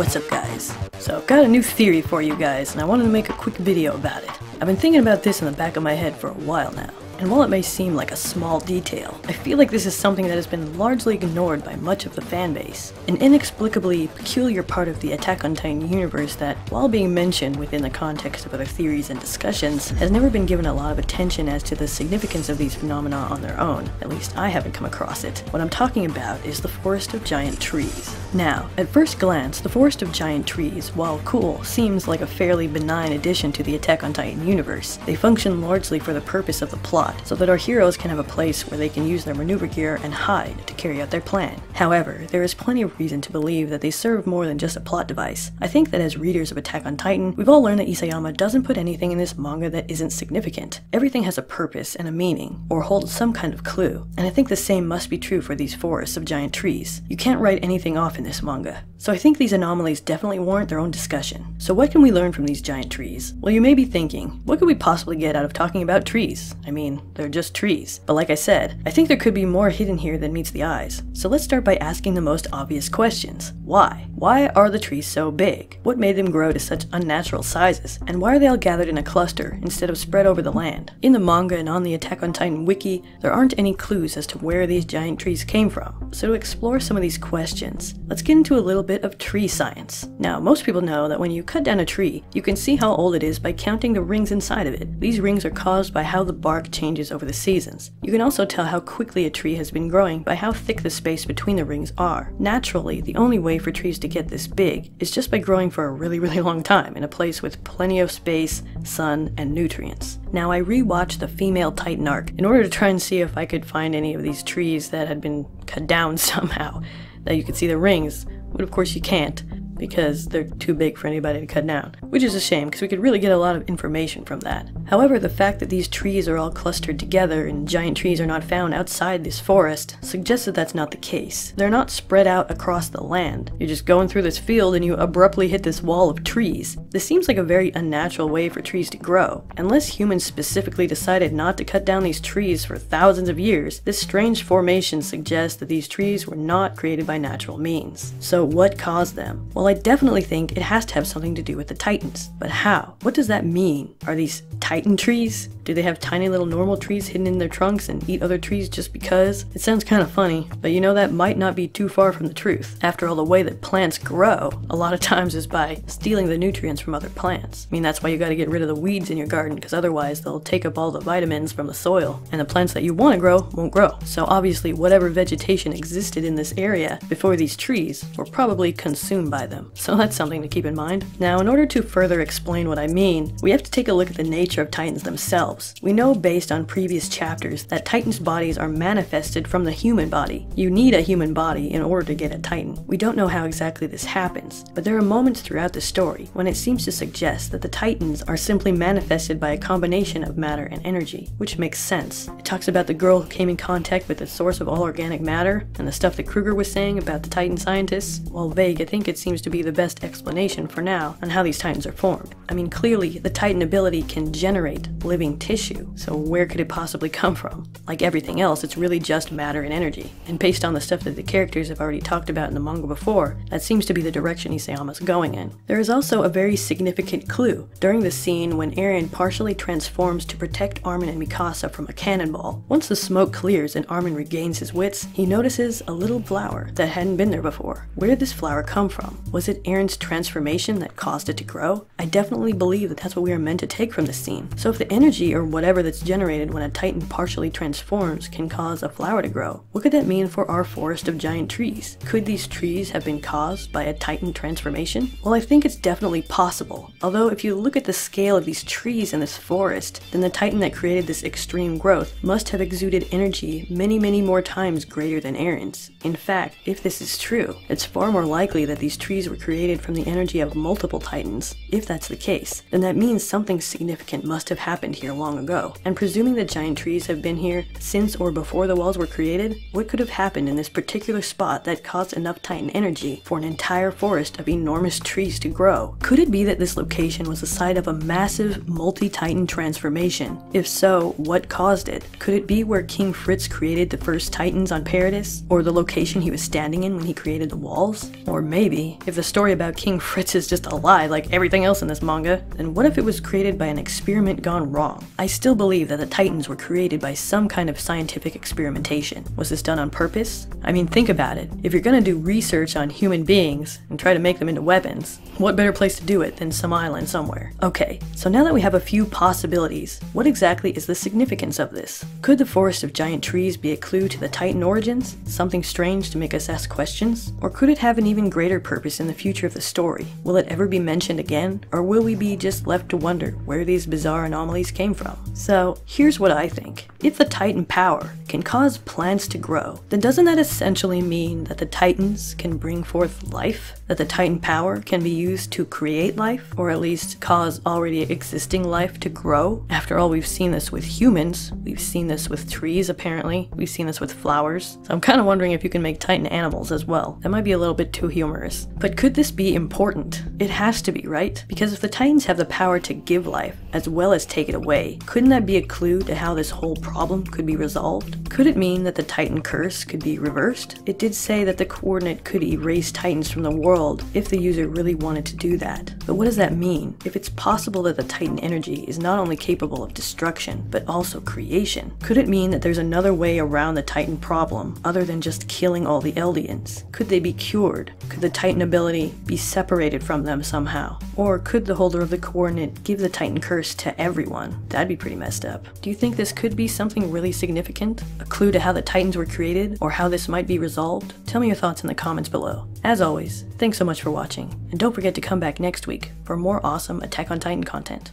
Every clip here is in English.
What's up guys? So I've got a new theory for you guys and I wanted to make a quick video about it. I've been thinking about this in the back of my head for a while now. And while it may seem like a small detail, I feel like this is something that has been largely ignored by much of the fanbase. An inexplicably peculiar part of the Attack on Titan universe that, while being mentioned within the context of other theories and discussions, has never been given a lot of attention as to the significance of these phenomena on their own. At least I haven't come across it. What I'm talking about is the Forest of Giant Trees. Now, at first glance, the Forest of Giant Trees, while cool, seems like a fairly benign addition to the Attack on Titan universe. They function largely for the purpose of the plot, so that our heroes can have a place where they can use their maneuver gear and hide to carry out their plan. However, there is plenty of reason to believe that they serve more than just a plot device. I think that as readers of Attack on Titan, we've all learned that Isayama doesn't put anything in this manga that isn't significant. Everything has a purpose and a meaning, or holds some kind of clue, and I think the same must be true for these forests of giant trees. You can't write anything off in this manga. So I think these anomalies definitely warrant their own discussion. So what can we learn from these giant trees? Well, you may be thinking, what could we possibly get out of talking about trees? I mean, they're just trees. But like I said, I think there could be more hidden here than meets the eyes. So let's start by asking the most obvious questions. Why? Why are the trees so big? What made them grow to such unnatural sizes? And why are they all gathered in a cluster instead of spread over the land? In the manga and on the Attack on Titan wiki, there aren't any clues as to where these giant trees came from. So to explore some of these questions, let's get into a little bit of tree science. Now, most people know that when you cut down a tree, you can see how old it is by counting the rings inside of it. These rings are caused by how the bark changes over the seasons. You can also tell how quickly a tree has been growing by how thick the space between the rings are. Naturally, the only way for trees to get this big is just by growing for a really long time in a place with plenty of space, sun, and nutrients. Now, I rewatched the female Titan arc in order to try and see if I could find any of these trees that had been cut down somehow, that you could see the rings. But of course you can't, because they're too big for anybody to cut down, which is a shame because we could really get a lot of information from that. However, the fact that these trees are all clustered together and giant trees are not found outside this forest suggests that that's not the case. They're not spread out across the land. You're just going through this field and you abruptly hit this wall of trees. This seems like a very unnatural way for trees to grow. Unless humans specifically decided not to cut down these trees for thousands of years, this strange formation suggests that these trees were not created by natural means. So what caused them? Well, I definitely think it has to have something to do with the Titans. But how? What does that mean? Are these Titan trees? Do they have tiny little normal trees hidden in their trunks and eat other trees just because? It sounds kind of funny, but you know that might not be too far from the truth. After all, the way that plants grow a lot of times is by stealing the nutrients from other plants. I mean, that's why you gotta get rid of the weeds in your garden, because otherwise they'll take up all the vitamins from the soil, and the plants that you want to grow won't grow. So obviously whatever vegetation existed in this area before these trees were probably consumed by them. So that's something to keep in mind. Now, in order to further explain what I mean, we have to take a look at the nature of Titans themselves. We know based on previous chapters that Titans' bodies are manifested from the human body. You need a human body in order to get a Titan. We don't know how exactly this happens, but there are moments throughout the story when it seems to suggest that the Titans are simply manifested by a combination of matter and energy, which makes sense. It talks about the girl who came in contact with the source of all organic matter, and the stuff that Kruger was saying about the Titan scientists. While vague, I think it seems to be the best explanation for now on how these Titans are formed. I mean, clearly the Titan ability can generate living tissue, so where could it possibly come from? Like everything else, it's really just matter and energy. And based on the stuff that the characters have already talked about in the manga before, that seems to be the direction Isayama's going in. There is also a very significant clue. During the scene when Eren partially transforms to protect Armin and Mikasa from a cannonball, once the smoke clears and Armin regains his wits, he notices a little flower that hadn't been there before. Where did this flower come from? Was it Eren's transformation that caused it to grow? I definitely believe that that's what we are meant to take from this scene. So if the energy or whatever that's generated when a Titan partially transforms can cause a flower to grow, what could that mean for our forest of giant trees? Could these trees have been caused by a Titan transformation? Well, I think it's definitely possible. Although if you look at the scale of these trees in this forest, then the Titan that created this extreme growth must have exuded energy many more times greater than Eren's. In fact, if this is true, it's far more likely that these trees were created from the energy of multiple Titans. If that's the case, then that means something significant must have happened here long ago. And presuming that giant trees have been here since or before the walls were created, what could have happened in this particular spot that caused enough Titan energy for an entire forest of enormous trees to grow? Could it be that this location was the site of a massive multi-Titan transformation? If so, what caused it? Could it be where King Fritz created the first Titans on Paradis? Or the location he was standing in when he created the walls? Or maybe, if the story about King Fritz is just a lie like everything else in this manga, then what if it was created by an experiment gone wrong? I still believe that the Titans were created by some kind of scientific experimentation. Was this done on purpose? I mean, think about it. If you're gonna do research on human beings and try to make them into weapons, what better place to do it than some island somewhere? Okay, so now that we have a few possibilities, what exactly is the significance of this? Could the forest of giant trees be a clue to the Titan origins? Something strange to make us ask questions? Or could it have an even greater purpose in the future of the story? Will it ever be mentioned again? Or will we be just left to wonder where these bizarre anomalies came from? So, here's what I think. If the Titan power can cause plants to grow, then doesn't that essentially mean that the Titans can bring forth life? That the Titan power can be used to create life? Or at least cause already existing life to grow? After all, we've seen this with humans, we've seen this with trees apparently, we've seen this with flowers, so I'm kind of wondering if you can make Titan animals as well. That might be a little bit too humorous. But could this be important? It has to be, right? Because if the Titans have the power to give life, as well as take it away, couldn't that be a clue to how this whole problem could be resolved? Could it mean that the Titan curse could be reversed? It did say that the coordinate could erase Titans from the world if the user really wanted to do that. But what does that mean? If it's possible that the Titan energy is not only capable of destruction, but also creation, could it mean that there's another way around the Titan problem other than just killing all the Eldians? Could they be cured? Could the Titan ability be separated from them somehow? Or could the holder of the coordinate give the Titan curse to everyone? That'd be pretty messed up. Do you think this could be something really significant? A clue to how the Titans were created, or how this might be resolved? Tell me your thoughts in the comments below. As always, thanks so much for watching, and don't forget to come back next week for more awesome Attack on Titan content.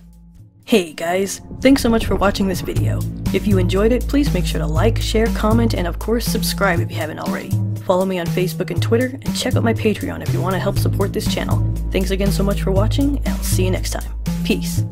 Hey guys, thanks so much for watching this video. If you enjoyed it, please make sure to like, share, comment, and of course subscribe if you haven't already. Follow me on Facebook and Twitter, and check out my Patreon if you want to help support this channel. Thanks again so much for watching, and I'll see you next time. Peace.